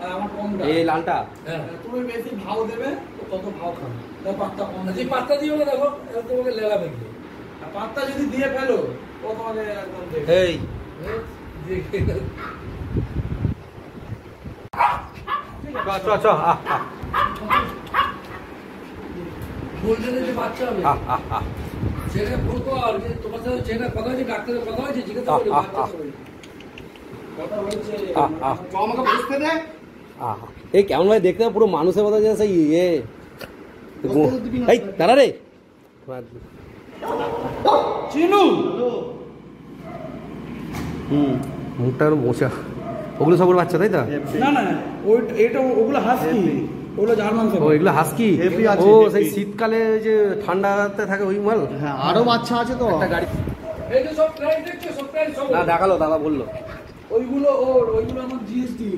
আর আমার কমটা এই লালটা তুমি বেশি ভাও দেবে তো তত ভাও খাবে। দেখো পাত্তা কম যে পাত্তা দিও না, দেখো তোমাকে লেগাবে কি। আর পাত্তা যদি দিয়ে ফেলো ও তোমাকে একদম দেবে। এই চ গোল্ডেনের যে বাচ্চা হবে সেটা ফোন কর, যে তোমার সাথে যেটা কথা হয়েছে, ডাক্তারের কথা হয়েছে, জিজ্ঞাসা করবে বাচ্চা কথা হয়েছে আমাকে বুঝতে দে। এই কেমন ভাই দেখতে পুরো মানুষের মতো যে সেই ইয়ে এই দাঁড়া রে চিনু। মুখটা মোছা। ওগুলো সব বাচ্চা তাই তো? না না ওই এটা ওগুলো হাস্কি, ওগুলো জার্মান ও এগুলো হাস্কি। ও সেই শীতকালে যে ঠান্ডাতে থাকে ওই মাল। হ্যাঁ আরো বাচ্চা আছে তো একটা গাড়ি এই যে সব প্রাইস দেখছো, সব প্রাইস সব না দেখালো, দাদা বললো ওইগুলো ওইগুলো আমার জিএসটি।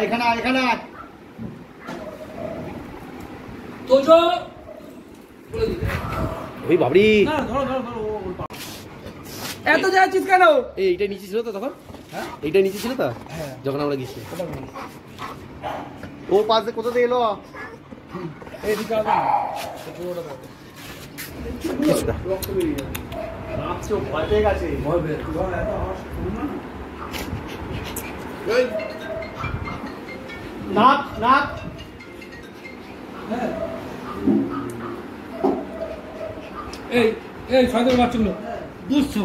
এখানে এখানে তো যো বলে দিতে ওই বাবরি। না ধরো ধরো ধরো এত যাচ্ছিস কেন? এইটা নিচে ছিল তো তখন? হ্যাঁ এইটা নিচে ছিল তো যখন আমরা গেছি। ও পাশে কোথা দিয়ে এলো? এইদিকে আসো না, পুরোটা দেখো রক্ত বেরিয়ে যাবে। আচ্ছা ভয় পেয়ে গেছে। ভয় পেয়ে ধর এত আওয়াজ শুনো না। নাক নাক হ্যাঁ এই এই ছয়দের বাচ্চাগুলো বুঝছো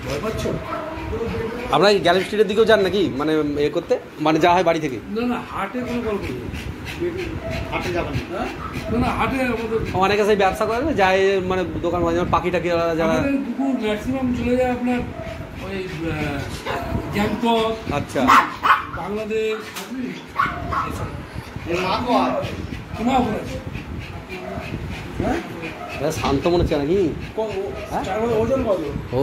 ভয় পাচ্ছ? আপনারা কি গ্যালেন স্ট্রিটের দিকেও যান নাকি, মানে এ করতে, মানে যা হয় বাড়ি থেকে? না না হাটে কোনো গল্প নেই, হাঁটে যাবেন না না হাটে আমাদের অনেকে সেই ব্যবসা করে না, যায় মানে দোকান বাজার পাখি টাকি যারা। আমাদের কুকুর ম্যাক্সিমাম চলে যায় আপনার ওই গ্যাংটক, আচ্ছা বাংলাদেশ, নাক আর সোনাপুর আছে। হ্যাঁ শান্ত মনে হচ্ছে নাকি? ওজন কত? ও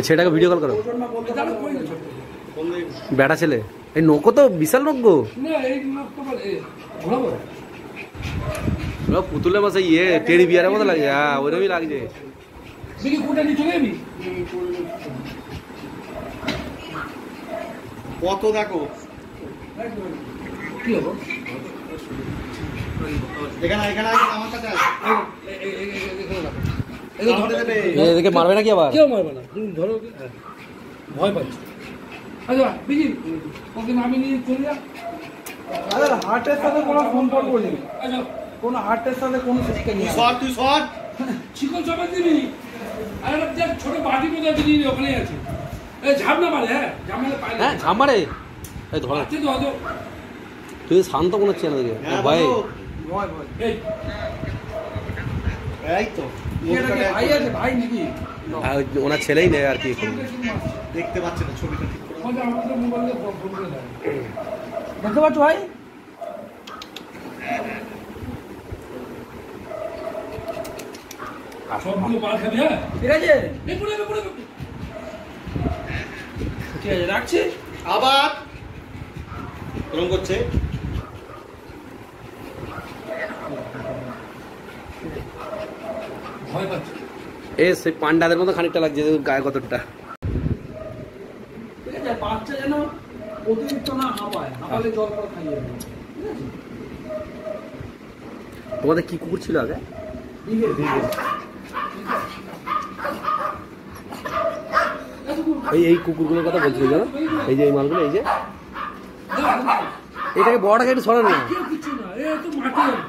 ছেলেটাকে ভিডিও কল করো। ওজন না বলতে তাহলে পারো? কই না ছোট্ট? বেটা ছেলে এই নৌকো তো বিশাল নৌকো। না এই লোক তো বলে ঘোরা বলে পুতুলের মাসে ইয়ে টেডি বিয়ারের মতো লাগছে। হ্যাঁ ওইরকমই লাগছে। দেখি কোটা নিয়ে চলে যাবি। কত দেখো কি হবো এখানে এখানে আমার কাছে আছে। এদিকে মারবে নাকি আবার? কেউ মারবে না, তুমি ধরো ওকে। ভয় পাচ্ছ? আচ্ছা দেখি ওকে নামিয়ে নিয়ে চলে যা। আরে হার্টের সাথে কোনো সম্পর্ক নেই, আচ্ছা কোনো হার্টের সাথে কোনো সিস্টেম নেই। তুই শট চিকন চাপা দিবি আর একটা ছোট বাটি কোথায় দিবি, ওখানেই আছে। এই ঝাপ না মারে, হ্যাঁ ঝাপ মারে পায় না। হ্যাঁ ঝাম মারে। এই ধর আছে তো হয়তো তুই শান্ত মনে হচ্ছে না দেখে ভাই। ভয় ভয় এই এই তো এটা কি ভাই আছে? ভাই নাকি? ওনার ছেলেই নেই আর কি। দেখতে পাচ্ছে না ছবিটা ঠিক করে। আমাদের আমাদের মোবাইলে ফোন করে দেয়। দেখতে পাচ্ছ ভাই? সবগুলো মার খাবি, হ্যাঁ ঠিক আছে এই পড়ে যাবে, পড়ে যাবে। ঠিক আছে রাখছি। আবার রং করছে ভয় পাচ্ছে। এ সেই পান্ডাদের মতো খানিকটা লাগছে গায়ে কতটা। ঠিক আছে বাচ্চা যেন অতিরিক্ত না হাঁপায়, হাঁপালে জল করে খাইয়ে দেবে। ঠিক আছে তোমাদের কি কুকুর ছিল আগে? এই কুকুরগুলোর কথা বলছিল জানো, এই যে এই মালগুলো, এই যে এটাকে বড়টাকে একটু সরান না। কেউ কিছু না, এ তো মাটি হবে।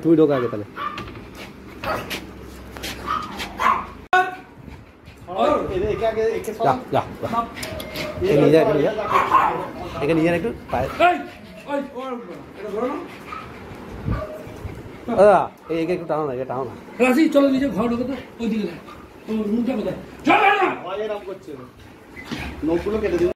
তুমি ঢোকা আগে তাহলে। যা যা যা। এ নিয়ে যা, এখানে নিয়ে যা, এখানে নিয়ে যা একটু পায়ে। এই ওই এটা ধরো না। দাদা একে একটু টানো না, এটা টানো না। রাশি চলো নিজে ঘর ঢোকে তো ওইদিকে না, ও রুমটা কোথায়? চল না ভয় এরকম করছে নখগুলো কেটে দিন।